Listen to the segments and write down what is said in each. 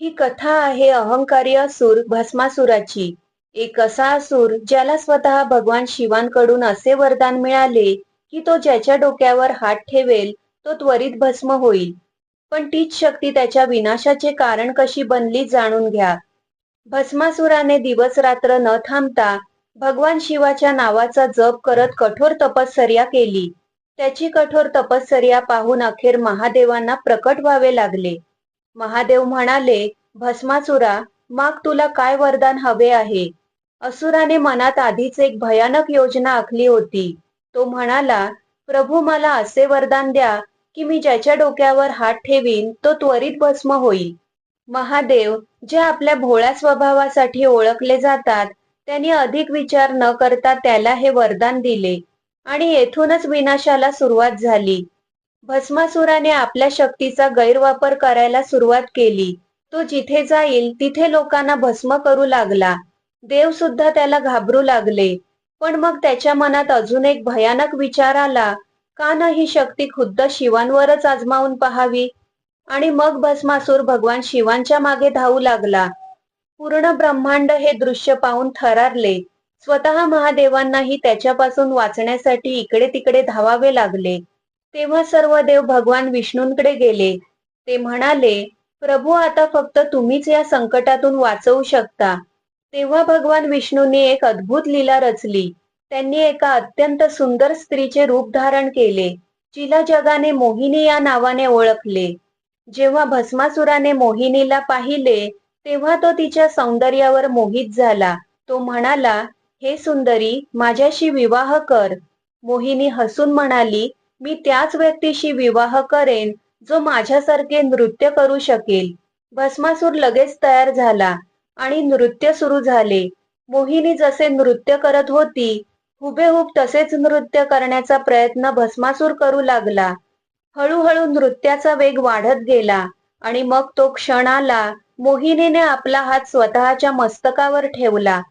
ही कथा आहे अहंकारी असुर भस्मासुराची. एक असा असुर ज्याला स्वतः भगवान शिवांकडून असे वरदान मिळाले की तो ज्याच्या डोक्यावर हात ठेवेल तो त्वरित भस्म होईल. पण तीच शक्ती त्याच्या विनाशाचे कारण कशी बनली जाणून घ्या. भस्मासुराने दिवस रात्र न थांबता भगवान शिवाच्या नावाचा जप करत कठोर तपश्चर्या केली. त्याची कठोर तपश्चर्या पाहून अखेर महादेवांना प्रकट व्हावे लागले. महादेव म्हणाले, भस्मासुरा, माग तुला काय वरदान हवे आहे. असुराने मनात आधीच एक भयानक योजना आखली होती. तो म्हणाला, प्रभू, मला असे वरदान द्या की मी ज्याच्या डोक्यावर हात ठेवीन तो त्वरित भस्म होईल. महादेव, जे आपल्या भोळ्या स्वभावासाठी ओळखले जातात, त्यांनी अधिक विचार न करता त्याला हे वरदान दिले आणि येथूनच विनाशाला सुरुवात झाली. भस्मासुराने आपल्या शक्तीचा गैरवापर करायला सुरुवात केली. तो जिथे जाईल तिथे लोकांना भस्म करू लागला. देव सुद्धा त्याला घाबरू लागले. पण मग त्याच्या मनात अजून एक भयानक विचार आला, का न ही शक्ती खुद्द शिवांवरच आजमावून पहावी. आणि मग भस्मासुर भगवान शिवांच्या मागे धावू लागला. पूर्ण ब्रह्मांड हे दृश्य पाहून थरारले. स्वतः महादेवांनाही त्याच्यापासून वाचण्यासाठी इकडे तिकडे धावावे लागले. तेव्हा सर्व देव भगवान विष्णूंकडे गेले. ते म्हणाले, प्रभू, आता फक्त तुम्हीच या संकटातून वाचवू शकता. तेव्हा भगवान विष्णूंनी एक अद्भुत लीला रचली. त्यांनी एका अत्यंत सुंदर स्त्रीचे रूप धारण केले, जिला जगाने मोहिनी या नावाने ओळखले. जेव्हा भस्मासुराने मोहिनीला पाहिले तेव्हा तो तिच्या सौंदर्यावर मोहित झाला. तो म्हणाला, हे सुंदरी, माझ्याशी विवाह कर. मोहिनी हसून म्हणाली, मी त्याच व्यक्तीशी विवाह करेन जो माझ्यासारखे नृत्य करू शकेल. भस्मासूर लगेच तयार झाला आणि नृत्य सुरू झाले. मोहिनी जसे नृत्य करत होती हुबेहूब तसेच नृत्य करण्याचा प्रयत्न भस्मासूर करू लागला. हळूहळू नृत्याचा वेग वाढत गेला आणि मग तो क्षण आला. मोहिनीने आपला हात स्वतःच्या मस्तकावर ठेवला.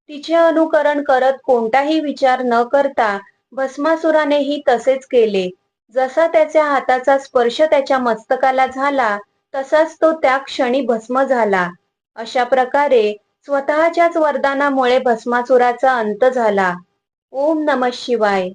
तिचे अनुकरण करत कोणताही विचार न करता भस्मासुरानेही तसेच केले. जसा त्याच्या हाताचा स्पर्श त्याच्या मस्तकाला झाला तसाच तो त्या क्षणी भस्म झाला. अशा प्रकारे स्वतःच्याच वरदानामुळे भस्मासुराचा अंत झाला. ओम नमः शिवाय.